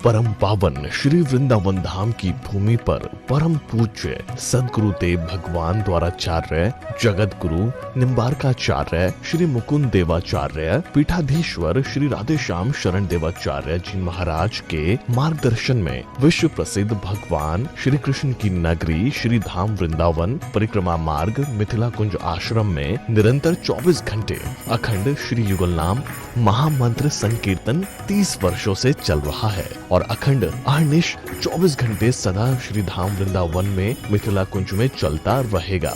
परम पावन श्री वृंदावन धाम की भूमि पर परम पूज्य सदगुरुदेव भगवान द्वाराचार्य जगत गुरु निम्बारकाचार्य श्री मुकुंद देवाचार्य पीठाधीश्वर श्री राधेश्याम शरण देवाचार्य जी महाराज के मार्गदर्शन में विश्व प्रसिद्ध भगवान श्री कृष्ण की नगरी श्री धाम वृंदावन परिक्रमा मार्ग मिथिला कुंज आश्रम में निरंतर 24 घंटे अखंड श्री युगल नाम महामंत्र संकीर्तन 30 वर्षों से चल रहा है और अखंड अहर्निश 24 घंटे सदा श्री धाम वृंदावन में मिथिला कुंज में चलता रहेगा।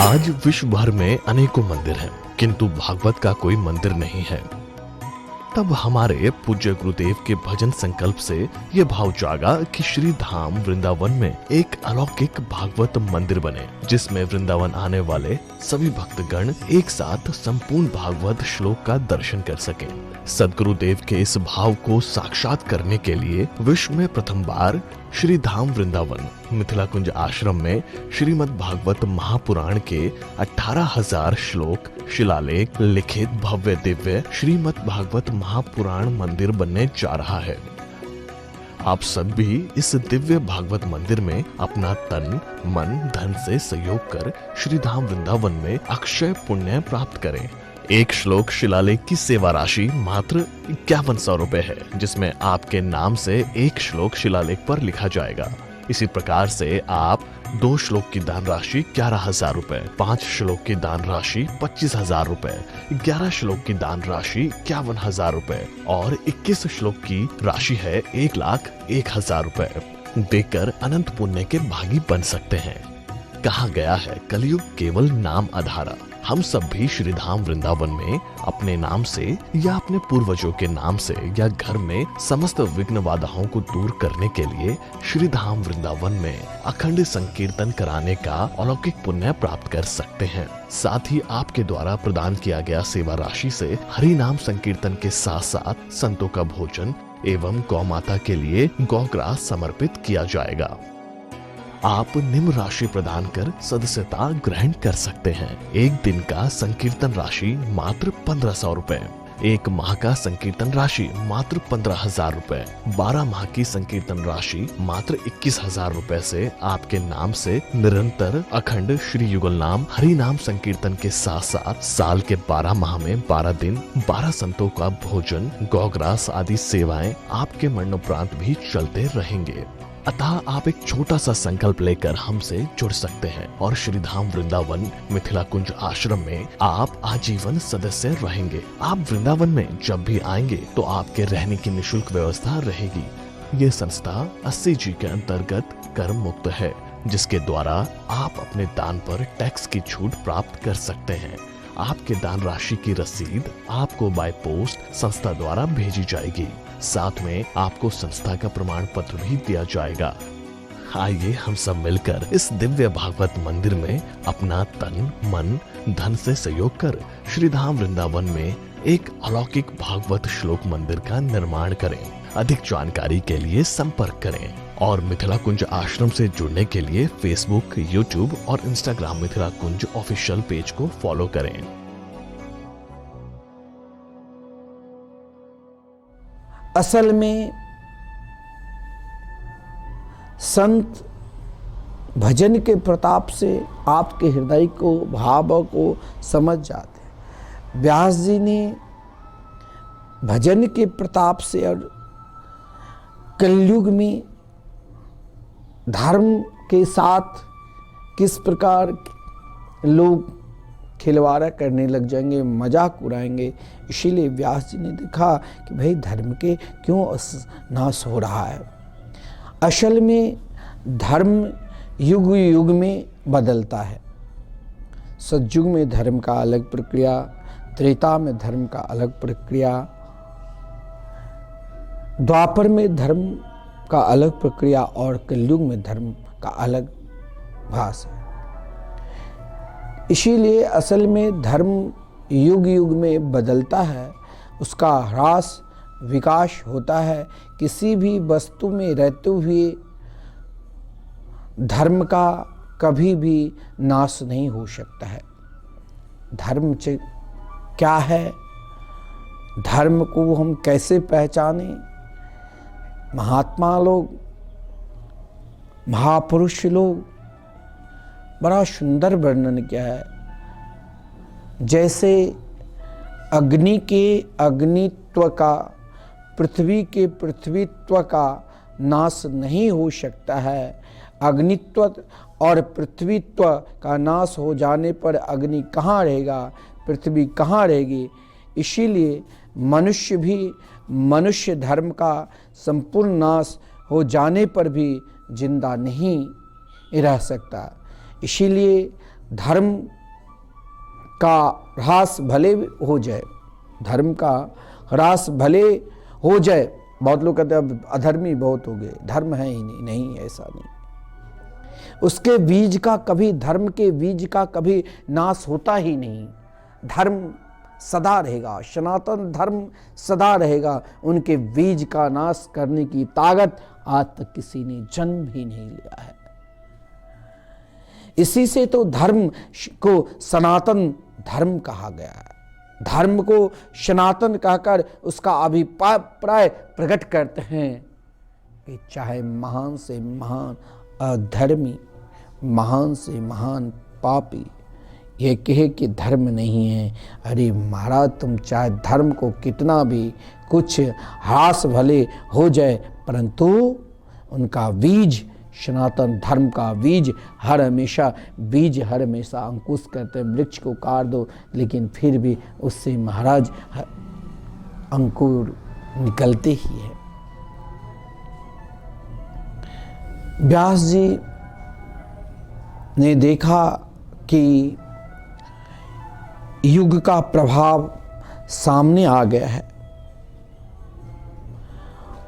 आज विश्व भर में अनेकों मंदिर हैं, किंतु भागवत का कोई मंदिर नहीं है। तब हमारे पूज्य गुरुदेव के भजन संकल्प से ये भाव जागा कि श्री धाम वृंदावन में एक अलौकिक भागवत मंदिर बने, जिसमें वृंदावन आने वाले सभी भक्तगण एक साथ संपूर्ण भागवत श्लोक का दर्शन कर सकें। सदगुरुदेव के इस भाव को साक्षात करने के लिए विश्व में प्रथम बार श्री धाम वृंदावन मिथिला कुंज आश्रम में श्रीमद् भागवत महापुराण के 18,000 श्लोक शिलालेख लिखित भव्य दिव्य श्रीमद् भागवत महापुराण मंदिर बनने जा रहा है। आप सब भी इस दिव्य भागवत मंदिर में अपना तन मन धन से सहयोग कर श्री धाम वृंदावन में अक्षय पुण्य प्राप्त करें। एक श्लोक शिलालेख की सेवा राशि मात्र 5100 रुपए है, जिसमें आपके नाम से एक श्लोक शिलालेख पर लिखा जाएगा। इसी प्रकार से आप 2 श्लोक की दान राशि 11,000 रुपए, 5 श्लोक की दान राशि 25,000 रुपए, 11 श्लोक की दान राशि 51,000 रुपए और 21 श्लोक की राशि है 1,01,000 रुपए देकर अनंत पुण्य के भागी बन सकते हैं। कहा गया है कलयुग केवल नाम आधारा। हम सब भी श्री धाम वृंदावन में अपने नाम से या अपने पूर्वजों के नाम से या घर में समस्त विघ्न बाधाओं को दूर करने के लिए श्री धाम वृंदावन में अखंड संकीर्तन कराने का अलौकिक पुण्य प्राप्त कर सकते हैं। साथ ही आपके द्वारा प्रदान किया गया सेवा राशि से हरि नाम संकीर्तन के साथ साथ संतों का भोजन एवं गौ माता के लिए गौग्रास समर्पित किया जाएगा। आप निम्न राशि प्रदान कर सदस्यता ग्रहण कर सकते हैं। एक दिन का संकीर्तन राशि मात्र 1,500 रुपए, एक माह का संकीर्तन राशि मात्र 15,000 रुपए, 12 माह की संकीर्तन राशि मात्र 21,000 रुपए से आपके नाम से निरंतर अखंड श्री युगल नाम हरि नाम संकीर्तन के साथ साथ साल के 12 माह में 12 दिन 12 संतों का भोजन गौग्रास आदि सेवाएं आपके मरणोपरांत भी चलते रहेंगे। अतः आप एक छोटा सा संकल्प लेकर हमसे जुड़ सकते हैं और श्री धाम वृंदावन मिथिला कुंज आश्रम में आप आजीवन सदस्य रहेंगे। आप वृंदावन में जब भी आएंगे तो आपके रहने की निशुल्क व्यवस्था रहेगी। ये संस्था 80 जी के अंतर्गत कर मुक्त है, जिसके द्वारा आप अपने दान पर टैक्स की छूट प्राप्त कर सकते हैं। आपके दान राशि की रसीद आपको बाय पोस्ट संस्था द्वारा भेजी जाएगी। साथ में आपको संस्था का प्रमाण पत्र भी दिया जाएगा। आइए हम सब मिलकर इस दिव्य भागवत मंदिर में अपना तन मन धन से सहयोग कर श्री धाम वृंदावन में एक अलौकिक भागवत श्लोक मंदिर का निर्माण करें। अधिक जानकारी के लिए संपर्क करें और मिथिला कुंज आश्रम से जुड़ने के लिए फेसबुक, यूट्यूब और इंस्टाग्राम मिथिला कुंज ऑफिशियल पेज को फॉलो करें। असल में संत भजन के प्रताप से आपके हृदय को भाव को समझ जाते हैं। व्यास जी ने भजन के प्रताप से और कलयुग में धर्म के साथ किस प्रकार लोग खिलवाड़ा करने लग जाएंगे, मजाक उड़ाएंगे। इसीलिए व्यास जी ने देखा कि भाई धर्म के क्यों नाश हो रहा है। असल में धर्म युग युग में बदलता है। सतयुग में धर्म का अलग प्रक्रिया, त्रेता में धर्म का अलग प्रक्रिया, द्वापर में धर्म का अलग प्रक्रिया और कलयुग में धर्म का अलग भास है। इसीलिए असल में धर्म युग युग में बदलता है, उसका ह्रास विकास होता है। किसी भी वस्तु में रहते हुए धर्म का कभी भी नाश नहीं हो सकता है। धर्म क्या है, धर्म को हम कैसे पहचानें? महात्मा लोग, महापुरुष लोग बड़ा सुंदर वर्णन किया है। जैसे अग्नि के अग्नित्व का, पृथ्वी के पृथ्वीत्व का नाश नहीं हो सकता है। अग्नित्व और पृथ्वीत्व का नाश हो जाने पर अग्नि कहाँ रहेगा, पृथ्वी कहाँ रहेगी? इसीलिए मनुष्य भी, मनुष्य धर्म का संपूर्ण नाश हो जाने पर भी जिंदा नहीं रह सकता। इसीलिए धर्म का ह्रास भले हो जाए, धर्म का ह्रास भले हो जाए, बहुत लोग कहते हैं अब अधर्मी बहुत हो गए, धर्म है ही नहीं, नहीं ऐसा नहीं। उसके बीज का कभी, धर्म के बीज का कभी नाश होता ही नहीं। धर्म सदा रहेगा, सनातन धर्म सदा रहेगा। उनके बीज का नाश करने की ताकत आज तक किसी ने जन्म भी नहीं लिया है। इसी से तो धर्म को सनातन धर्म कहा गया है। धर्म को सनातन कहकर उसका अभिप्राय प्रकट करते हैं कि चाहे महान से महान अधर्मी, महान से महान पापी ये कहे कि धर्म नहीं है, अरे महाराज तुम चाहे धर्म को कितना भी कुछ ह्रास भले हो जाए, परंतु उनका बीज, सनातन धर्म का बीज हर हमेशा अंकुश करते हैं। वृक्ष को काट दो लेकिन फिर भी उससे महाराज अंकुर निकलते ही है। व्यास जी ने देखा कि युग का प्रभाव सामने आ गया है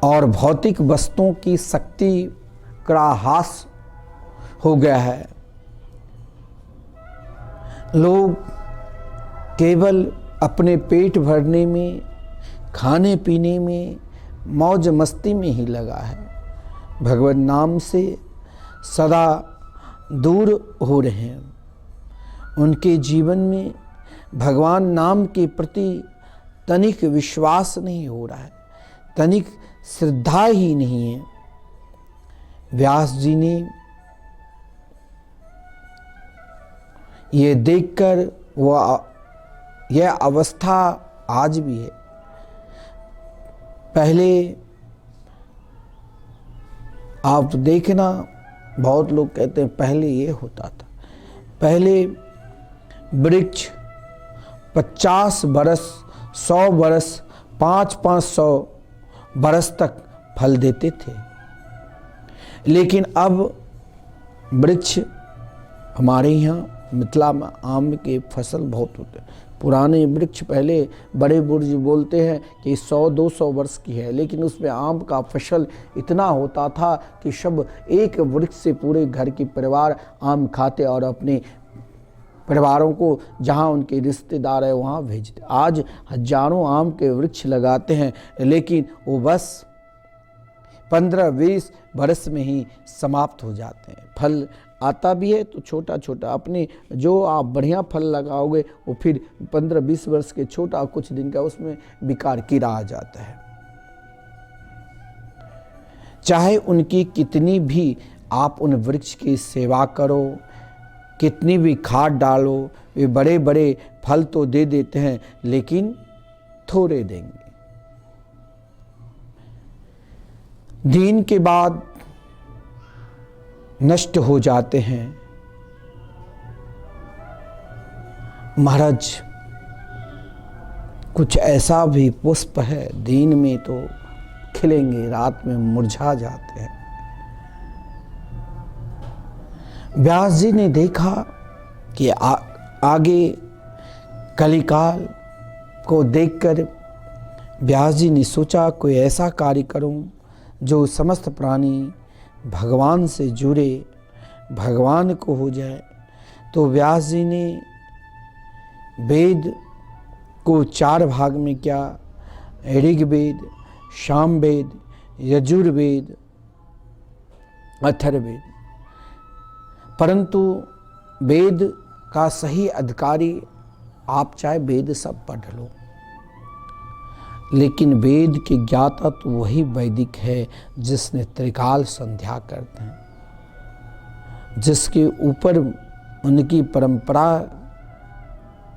और भौतिक वस्तुओं की शक्ति का ह्रास हो गया है। लोग केवल अपने पेट भरने में, खाने पीने में, मौज मस्ती में ही लगा है। भगवत नाम से सदा दूर हो रहे हैं। उनके जीवन में भगवान नाम के प्रति तनिक विश्वास नहीं हो रहा है, तनिक श्रद्धा ही नहीं है। व्यास जी ने ये देखकर यह अवस्था आज भी है। पहले आप देखना, बहुत लोग कहते हैं पहले ये होता था, पहले वृक्ष 50 बरस, 100 बरस, 500 बरस तक फल देते थे। लेकिन अब वृक्ष, हमारे यहाँ मिथिला में आम के फसल बहुत होते हैं। पुराने वृक्ष पहले बड़े बुर्ज बोलते हैं कि 100-200 वर्ष की है, लेकिन उसमें आम का फसल इतना होता था कि सब एक वृक्ष से पूरे घर के परिवार आम खाते और अपने परिवारों को जहाँ उनके रिश्तेदार है वहाँ भेजते। आज हजारों आम के वृक्ष लगाते हैं, लेकिन वो बस 15-20 बरस में ही समाप्त हो जाते हैं। फल आता भी है तो छोटा छोटा, अपने जो आप बढ़िया फल लगाओगे वो फिर 15-20 वर्ष के छोटा, कुछ दिन का उसमें विकार कीड़ा आ जाता है। चाहे उनकी कितनी भी आप उन वृक्ष की सेवा करो, कितनी भी खाद डालो, वे बड़े बड़े फल तो दे देते हैं लेकिन थोड़े देंगे। दिन के बाद नष्ट हो जाते हैं। महाराज कुछ ऐसा भी पुष्प है, दिन में तो खिलेंगे, रात में मुरझा जाते हैं। व्यास जी ने देखा कि आगे कलिकाल को देखकर व्यास जी ने सोचा कोई ऐसा कार्य करूं जो समस्त प्राणी भगवान से जुड़े, भगवान को हो जाए। तो व्यास जी ने वेद को 4 भाग में किया, ऋग्वेद, सामवेद, यजुर्वेद, अथर्ववेद। परंतु वेद का सही अधिकारी आप चाहे वेद सब पढ़ लो, लेकिन वेद के ज्ञाता तो वही वैदिक है जिसने त्रिकाल संध्या करते हैं, जिसके ऊपर उनकी परंपरा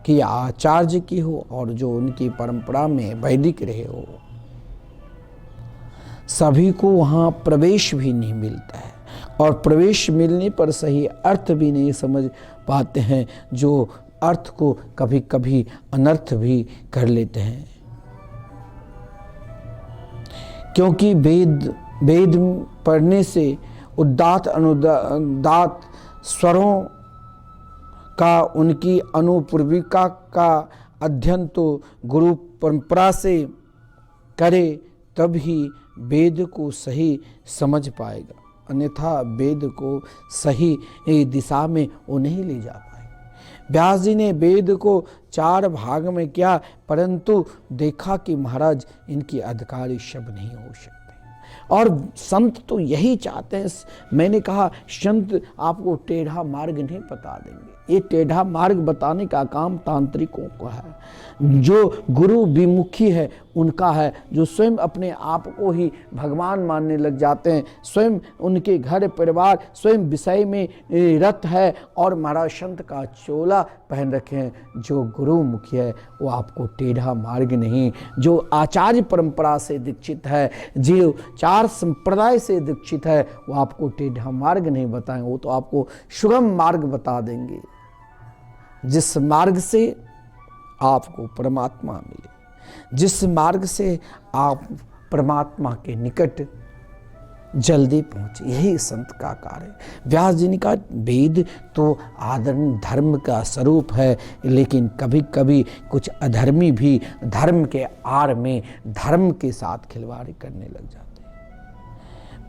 की आचार्य की हो और जो उनकी परंपरा में वैदिक रहे हो। सभी को वहाँ प्रवेश भी नहीं मिलता है, और प्रवेश मिलने पर सही अर्थ भी नहीं समझ पाते हैं, जो अर्थ को कभी कभी अनर्थ भी कर लेते हैं। क्योंकि वेद पढ़ने से उदात्त अनुदात स्वरों का, उनकी अनुपूर्विका का अध्ययन तो गुरु परंपरा से करे तब ही वेद को सही समझ पाएगा, अन्यथा वेद को सही दिशा में वो नहीं ले जा पाएगा। व्यास जी ने वेद को 4 भाग में किया, परंतु देखा कि महाराज इनकी अधिकारी शब्द नहीं हो सकते। और संत तो यही चाहते हैं। मैंने कहा संत आपको टेढ़ा मार्ग नहीं बता देंगे, ये टेढ़ा मार्ग बताने का काम तांत्रिकों का है। जो गुरु विमुखी है उनका है, जो स्वयं अपने आप को ही भगवान मानने लग जाते हैं, स्वयं उनके घर परिवार स्वयं विषय में रत है और महाराज संत का चोला पहन रखे हैं। जो गुरु मुखी है वो आपको टेढ़ा मार्ग नहीं, जो आचार्य परंपरा से दीक्षित है, जो 4 संप्रदाय से दीक्षित है, वो आपको टेढ़ा मार्ग नहीं बताएंगे, वो तो आपको सुगम मार्ग बता देंगे, जिस मार्ग से आपको परमात्मा मिले, जिस मार्ग से आप परमात्मा के निकट जल्दी पहुंचे। यही संत का कार्य है। व्यास जी ने कहा वेद तो आदरण धर्म का स्वरूप है, लेकिन कभी कभी कुछ अधर्मी भी धर्म के आड़ में धर्म के साथ खिलवाड़ करने लग जाते हैं।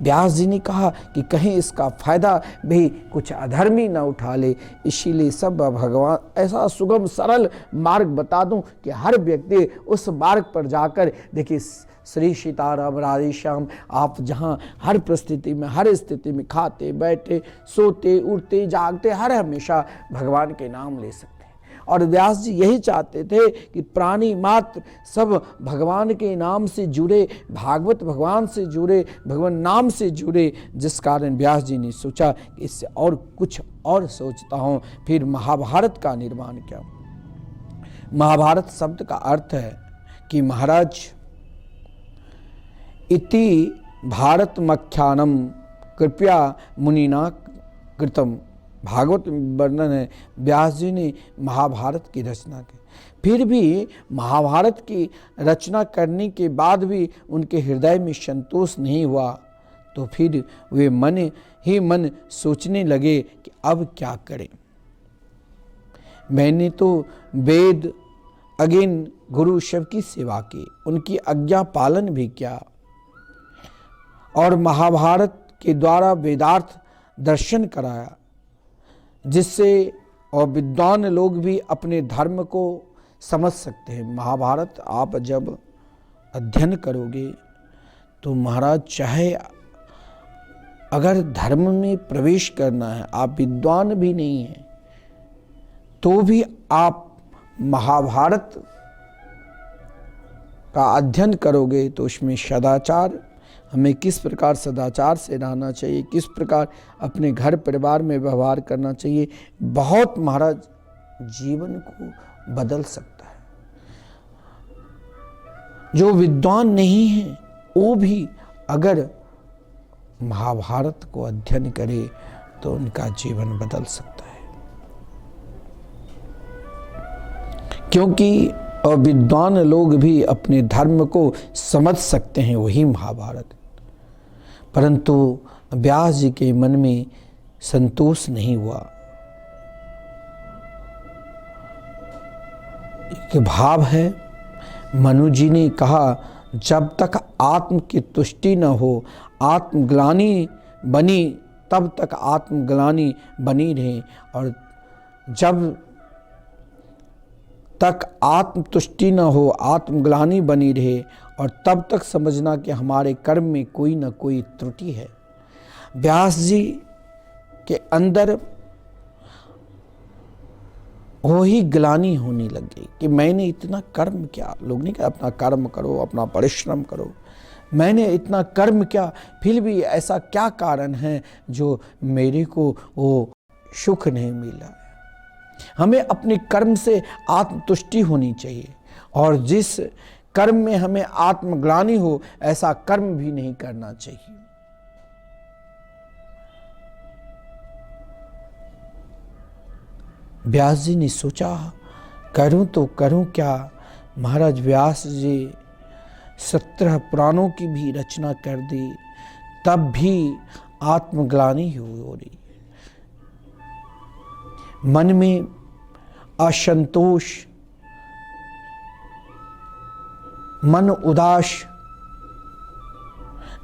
व्यास जी ने कहा कि कहीं इसका फायदा भी कुछ अधर्मी न उठा ले, इसीलिए सब भगवान ऐसा सुगम सरल मार्ग बता दूं कि हर व्यक्ति उस मार्ग पर जाकर देखिए। श्री सीताराम राधे श्याम, आप जहाँ हर परिस्थिति में, हर स्थिति में खाते बैठे सोते उठते जागते हर हमेशा भगवान के नाम ले सकते हैं। और व्यास जी यही चाहते थे कि प्राणी मात्र सब भगवान के नाम से जुड़े, भागवत भगवान से जुड़े, भगवान नाम से जुड़े। जिस कारण व्यास जी ने सोचा कि इससे और कुछ और सोचता हूँ। फिर महाभारत का निर्माण किया। महाभारत शब्द का अर्थ है कि महाराज इति भारतमख्यानम कृपया मुनिना कृतम। भागवत वर्णन है, व्यास जी ने महाभारत की रचना की। फिर भी महाभारत की रचना करने के बाद भी उनके हृदय में संतोष नहीं हुआ, तो फिर वे मन ही मन सोचने लगे कि अब क्या करें। मैंने तो वेद अगेन गुरु शिव की सेवा की, उनकी आज्ञा पालन भी किया, और महाभारत के द्वारा वेदार्थ दर्शन कराया, जिससे और विद्वान लोग भी अपने धर्म को समझ सकते हैं। महाभारत आप जब अध्ययन करोगे तो महाराज चाहे अगर धर्म में प्रवेश करना है, आप विद्वान भी नहीं हैं, तो भी आप महाभारत का अध्ययन करोगे तो उसमें सदाचार, हमें किस प्रकार सदाचार से रहना चाहिए, किस प्रकार अपने घर परिवार में व्यवहार करना चाहिए, बहुत महाराज जीवन को बदल सकता है। जो विद्वान नहीं है वो भी अगर महाभारत को अध्ययन करे तो उनका जीवन बदल सकता है। क्योंकि और विद्वान लोग भी अपने धर्म को समझ सकते हैं, वही महाभारत। परंतु व्यास जी के मन में संतोष नहीं हुआ। एक भाव है, मनु जी ने कहा, जब तक आत्म की तुष्टि न हो, आत्मग्लानि बनी, तब तक आत्मग्लानि बनी रहे। और जब तक आत्म तुष्टि न हो, आत्मग्लानि बनी रहे, और तब तक समझना कि हमारे कर्म में कोई न कोई त्रुटि है। व्यास जी के अंदर वो ही ग्लानि होने लग गई कि मैंने इतना कर्म किया। लोग नहीं कहते अपना कर्म करो, अपना परिश्रम करो, मैंने इतना कर्म किया, फिर भी ऐसा क्या कारण है जो मेरे को वो सुख नहीं मिला। हमें अपने कर्म से आत्मतुष्टि होनी चाहिए, और जिस कर्म में हमें आत्मग्लानि हो, ऐसा कर्म भी नहीं करना चाहिए। व्यास जी ने सोचा, करूं तो करूं क्या। महाराज व्यास जी 17 पुराणों की भी रचना कर दी, तब भी आत्मग्लानि हो रही। मन में असंतोष, मन उदास।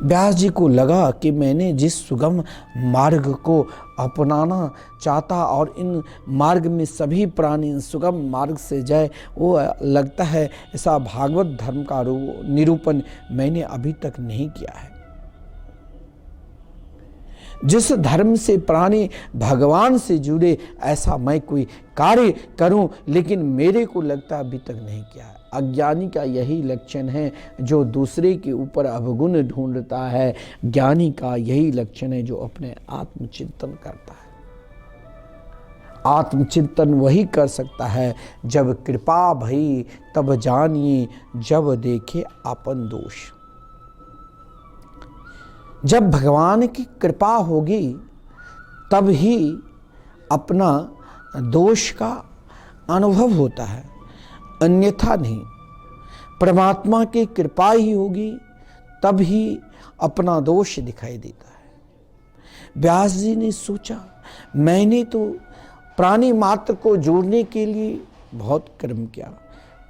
व्यास जी को लगा कि मैंने जिस सुगम मार्ग को अपनाना चाहता, और इन मार्ग में सभी प्राणी सुगम मार्ग से जाए, वो लगता है ऐसा भागवत धर्म का निरूपण मैंने अभी तक नहीं किया है। जिस धर्म से प्राणी भगवान से जुड़े, ऐसा मैं कोई कार्य करूं, लेकिन मेरे को लगता अभी तक नहीं किया है। अज्ञानी का यही लक्षण है, जो दूसरे के ऊपर अवगुण ढूंढता है। ज्ञानी का यही लक्षण है, जो अपने आत्मचिंतन करता है। आत्मचिंतन वही कर सकता है जब कृपा भई, तब जानिए जब देखे आपन दोष। जब भगवान की कृपा होगी, तब ही अपना दोष का अनुभव होता है, अन्यथा नहीं। परमात्मा की कृपा ही होगी, तब ही अपना दोष दिखाई देता है। व्यास जी ने सोचा, मैंने तो प्राणी मात्र को जोड़ने के लिए बहुत कर्म किया,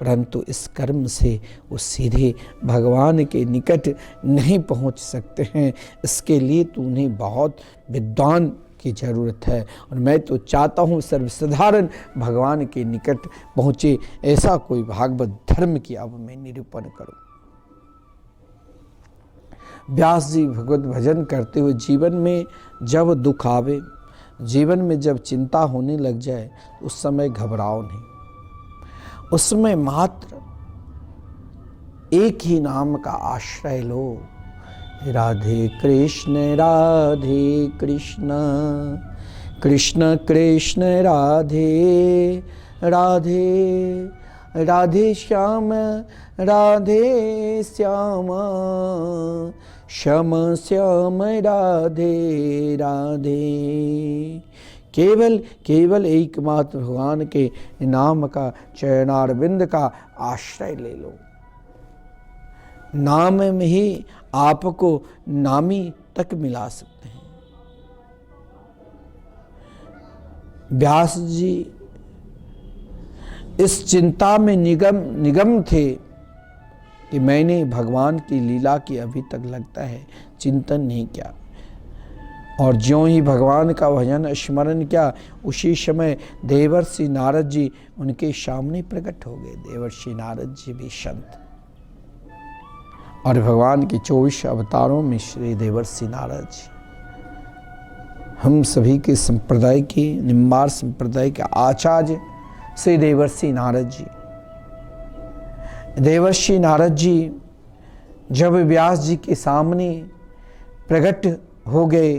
परंतु इस कर्म से वो सीधे भगवान के निकट नहीं पहुंच सकते हैं। इसके लिए तो उन्हें बहुत विद्वान की ज़रूरत है, और मैं तो चाहता हूँ सर्वसाधारण भगवान के निकट पहुँचे। ऐसा कोई भागवत धर्म की अब मैं निरूपण करूँ। व्यास जी भगवत भजन करते हुए, जीवन में जब दुख आवे, जीवन में जब चिंता होने लग जाए, उस समय घबराओ नहीं। उस समय मात्र एक ही नाम का आश्रय लो, राधे कृष्ण कृष्ण कृष्ण राधे राधे, राधे श्याम श्याम श्याम राधे राधे। केवल एकमात्र भगवान के नाम का, चरणारविंद का आश्रय ले लो। नाम में ही आपको नामी तक मिला सकते हैं। व्यास जी इस चिंता में निगम थे कि मैंने भगवान की लीला की अभी तक लगता है चिंतन नहीं किया, और ज्यों ही भगवान का भजन स्मरण किया, उसी समय देवर्षि नारद जी उनके सामने प्रकट हो गए। देवर्षि नारद जी भी संत, और भगवान के 24 अवतारों में श्री देवर्षि नारद जी हम सभी के संप्रदाय के, निम्बार संप्रदाय के आचार्य श्री देवर्षि नारद जी। देवर्षि नारद जी जब व्यास जी के सामने प्रकट हो गए,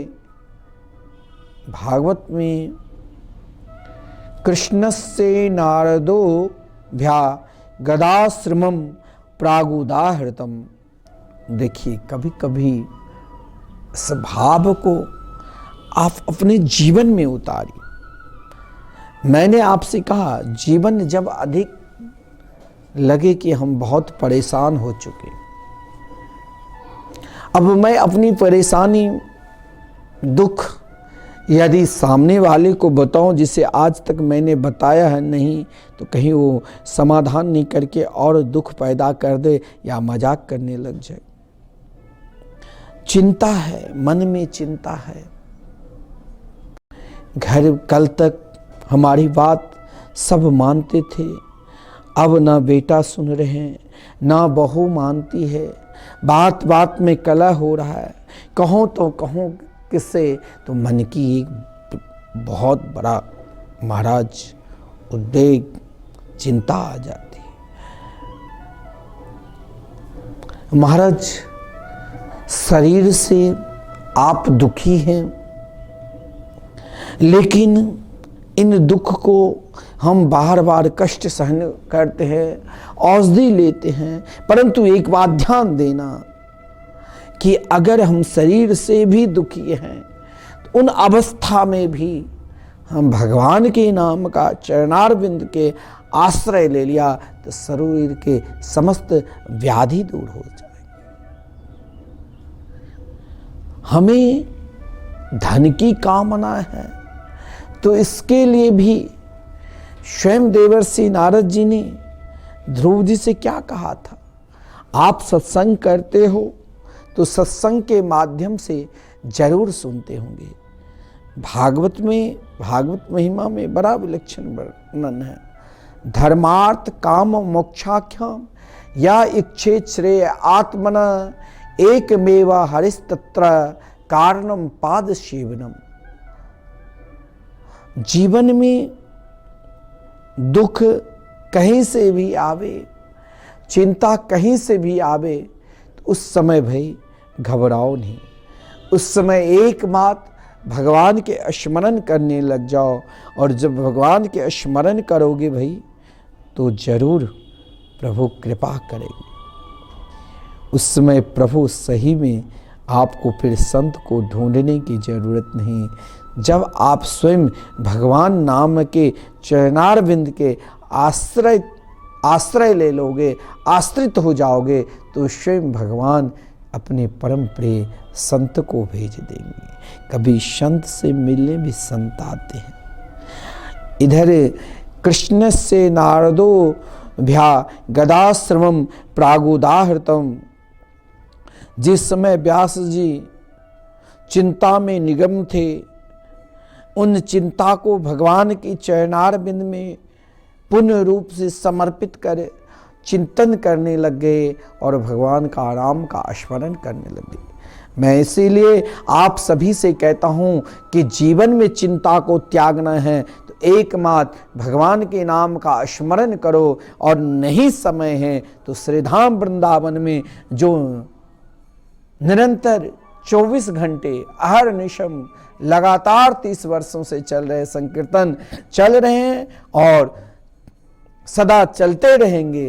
भागवत में कृष्णस्य नारदो भ्या गदाश्रमम प्रागुदाहृतम। देखिए, कभी कभी इस भाव को आप अपने जीवन में उतारिए। मैंने आपसे कहा, जीवन जब अधिक लगे कि हम बहुत परेशान हो चुके, अब मैं अपनी परेशानी, दुख यदि सामने वाले को बताऊं जिसे आज तक मैंने बताया है नहीं, तो कहीं वो समाधान नहीं करके और दुख पैदा कर दे या मजाक करने लग जाए। चिंता है, मन में चिंता है। घर कल तक हमारी बात सब मानते थे, अब ना बेटा सुन रहे हैं, ना बहू मानती है, बात बात में कलह हो रहा है। कहूँ तो कहूँ किससे, तो मन की एक बहुत बड़ा महाराज उद्वेग, चिंता आ जाती है। महाराज, शरीर से आप दुखी हैं, लेकिन इन दुख को हम बार बार कष्ट सहन करते हैं, औषधि लेते हैं, परंतु एक बात ध्यान देना कि अगर हम शरीर से भी दुखी हैं, तो उन अवस्था में भी हम भगवान के नाम का चरणारविंद के आश्रय ले लिया तो शरीर के समस्त व्याधि दूर हो जाएंगे। हमें धन की कामना है, तो इसके लिए भी स्वयं देवर्षि नारद जी ने ध्रुव जी से क्या कहा था? आप सत्संग करते हो तो सत्संग के माध्यम से जरूर सुनते होंगे। भागवत महिमा में बड़ा विलक्षण वर्णन है। धर्मार्थ काम मोक्षाख्यम या इच्छे श्रेय आत्मना एकमेवा हरिस्तत्र कारणम पाद सेवनम। जीवन में दुख कहीं से भी आवे, चिंता कहीं से भी आवे, तो उस समय भाई घबराओ नहीं। उस समय एकमात्र भगवान के स्मरण करने लग जाओ, और जब भगवान के स्मरण करोगे भाई, तो जरूर प्रभु कृपा करेंगे। उस समय प्रभु सही में आपको फिर संत को ढूंढने की जरूरत नहीं। जब आप स्वयं भगवान नाम के चरणारविंद के आश्रय ले लोगे, आश्रित हो जाओगे, तो स्वयं भगवान अपने परम प्रिय संत को भेज देंगे। कभी संत से मिलने भी संत आते हैं। इधर कृष्ण से नारदो भ्या गदाश्रमम प्रागुदाहृतम। जिस समय व्यास जी चिंता में निगम थे, उन चिंता को भगवान की चरणारविंद में पूर्ण रूप से समर्पित कर चिंतन करने लग गए और भगवान का नाम का स्मरण करने लग गए। मैं इसीलिए आप सभी से कहता हूं कि जीवन में चिंता को त्यागना है तो एकमात्र भगवान के नाम का स्मरण करो, और नहीं समय है तो श्रीधाम वृंदावन में जो निरंतर 24 घंटे अहर्निशम लगातार 30 वर्षों से चल रहे संकीर्तन चल रहे हैं और सदा चलते रहेंगे।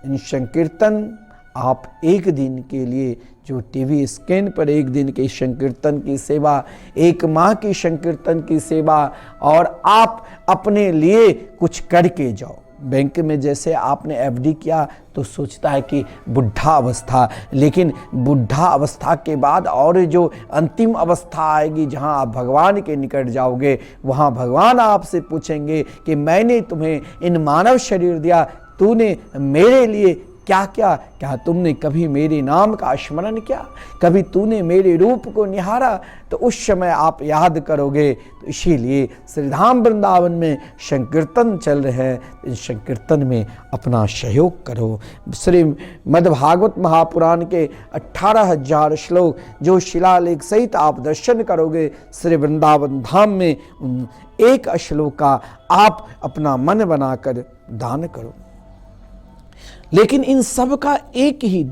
इन संकीर्तन आप एक दिन के लिए जो टीवी स्क्रीन पर एक दिन के संकीर्तन की सेवा, एक माह की संकीर्तन की सेवा, और आप अपने लिए कुछ करके जाओ। बैंक में जैसे आपने एफडी किया तो सोचता है कि बुढ़ा अवस्था, लेकिन बुढ़ा अवस्था के बाद और जो अंतिम अवस्था आएगी जहां आप भगवान के निकट जाओगे, वहां भगवान आपसे पूछेंगे कि मैंने तुम्हें इन मानव शरीर दिया, तूने मेरे लिए क्या क्या, क्या तुमने कभी मेरे नाम का स्मरण किया, कभी तूने मेरे रूप को निहारा? तो उस समय आप याद करोगे। तो इसीलिए श्रीधाम वृंदावन में संकीर्तन चल रहे हैं, इस संकीर्तन में अपना सहयोग करो। श्रीमद् भागवत महापुराण के 18,000 श्लोक जो शिलालेख सहित आप दर्शन करोगे श्री वृंदावन धाम में, उन एक श्लोक का आप अपना मन बनाकर दान करो। लेकिन इन सब का एक ही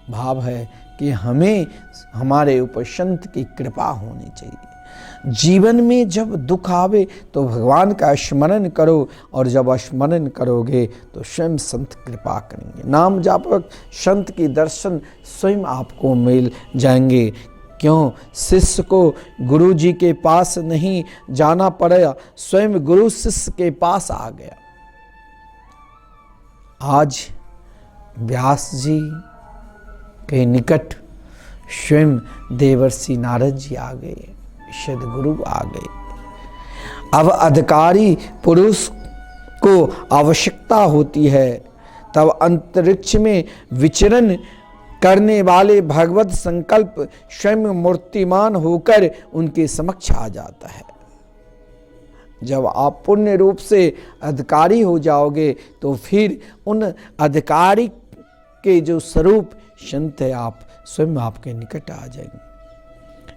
भाव है कि हमें हमारे ऊपर संत की कृपा होनी चाहिए। जीवन में जब दुख आवे तो भगवान का स्मरण करो, और जब स्मरण करोगे तो स्वयं संत कृपा करेंगे। नाम जापक संत की दर्शन स्वयं आपको मिल जाएंगे। क्यों? शिष्य को गुरु जी के पास नहीं जाना पड़ा, स्वयं गुरु शिष्य के पास आ गया। आज व्यास जी के निकट स्वयं देवर्षि नारद जी आ गए। सद्गुरु आ गए। अब अधिकारी पुरुष को आवश्यकता होती है, तब अंतरिक्ष में विचरण करने वाले भगवत संकल्प स्वयं मूर्तिमान होकर उनके समक्ष आ जाता है। जब आप पूर्ण रूप से अधिकारी हो जाओगे तो फिर उन अधिकारी के जो स्वरूप संत है, आप स्वयं आपके निकट आ जाएंगे।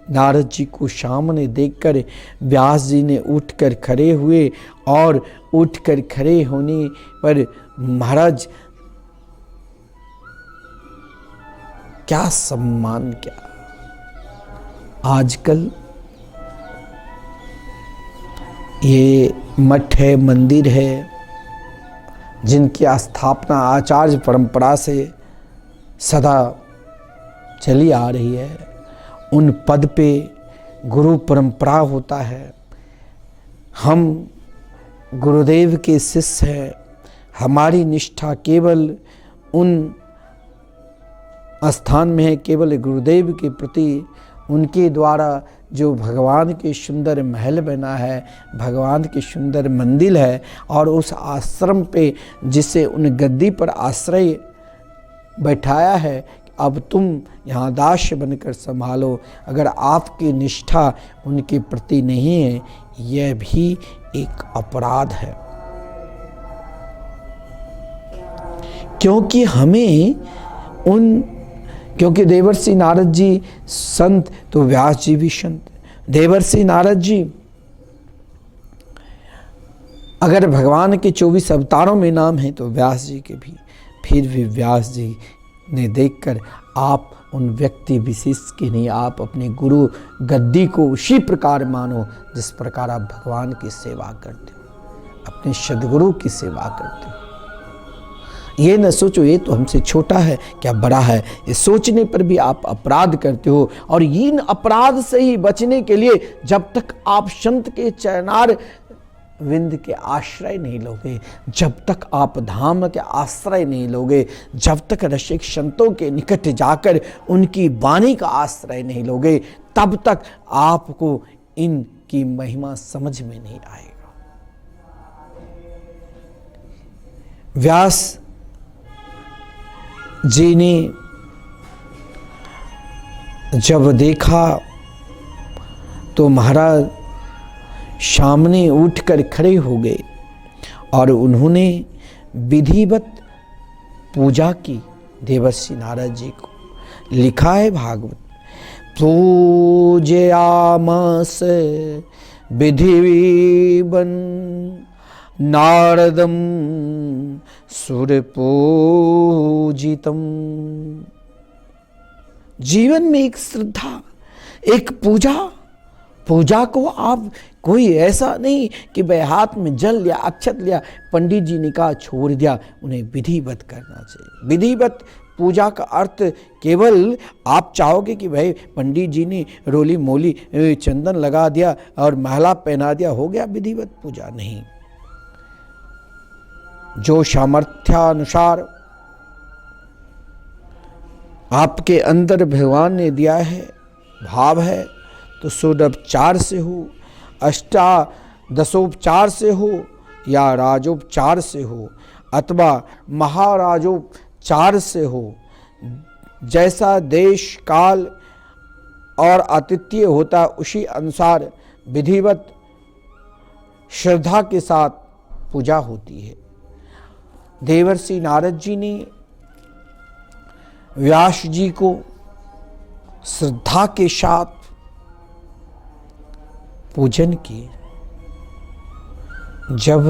नारद जी को सामने देखकर व्यास जी ने उठकर खड़े हुए और उठकर खड़े होने पर महाराज क्या सम्मान, क्या आजकल ये मठ है, मंदिर है, जिनकी स्थापना आचार्य परंपरा से सदा चली आ रही है, उन पद पे गुरु परंपरा होता है। हम गुरुदेव के शिष्य हैं, हमारी निष्ठा केवल उन स्थान में है, केवल गुरुदेव के प्रति, उनके द्वारा जो भगवान के सुंदर महल बना है, भगवान के सुंदर मंदिर है, और उस आश्रम पे जिसे उन गद्दी पर आश्रय बैठाया है, अब तुम यहाँ दास बनकर संभालो। अगर आपकी निष्ठा उनके प्रति नहीं है, यह भी एक अपराध है। क्योंकि हमें क्योंकि देवर्षि नारद जी संत तो व्यास जी भी संत। देवर्षि नारद जी अगर भगवान के 24 अवतारों में नाम है तो व्यास जी के भी। फिर भी व्यास जी ने देखकर आप उन व्यक्ति विशेष की नहीं, आप अपने गुरु गद्दी को उसी प्रकार मानो जिस प्रकार आप भगवान की सेवा करते हो, अपने सद्गुरु की सेवा करते हो। ये न सोचो ये तो हमसे छोटा है, क्या बड़ा है, ये सोचने पर भी आप अपराध करते हो। और इन अपराध से ही बचने के लिए जब तक आप संत के चरणार विंद के आश्रय नहीं लोगे, जब तक आप धाम के आश्रय नहीं लोगे, जब तक रसिक संतों के निकट जाकर उनकी वाणी का आश्रय नहीं लोगे, तब तक आपको इनकी महिमा समझ में नहीं आएगा। व्यास जी ने जब देखा तो महाराज सामने उठकर खड़े हो गए और उन्होंने विधिवत पूजा की। देवर्षि नारद जी को लिखा है भागवत, पूजयामास विधिवन नारदम सुरपूजितम। जीवन में एक श्रद्धा, एक पूजा को आप कोई ऐसा नहीं कि भाई हाथ में जल लिया, अक्षत लिया, पंडित जी ने कहा छोड़ दिया, उन्हें विधिवत करना चाहिए। विधिवत पूजा का अर्थ केवल आप चाहोगे कि भाई पंडित जी ने रोली मोली चंदन लगा दिया और माला पहना दिया, हो गया विधिवत पूजा, नहीं। जो सामर्थ्यानुसार आपके अंदर भगवान ने दिया है, भाव है, तो षोडोपचार से हो, अष्टादशोपचार से हो, या राजोपचार से हो, अथवा महाराजोपचार से हो, जैसा देश काल और आतिथ्य होता उसी अनुसार विधिवत श्रद्धा के साथ पूजा होती है। देवर्षि नारद जी ने व्यास जी को श्रद्धा के साथ पूजन किए। जब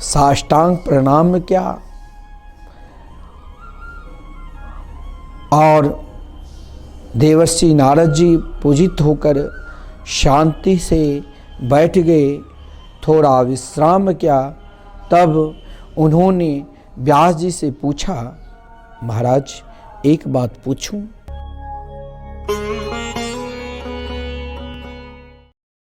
साष्टांग प्रणाम किया और देवर्षि नारद जी पूजित होकर शांति से बैठ गए, थोड़ा विश्राम किया, तब उन्होंने व्यास जी से पूछा, महाराज एक बात पूछूं?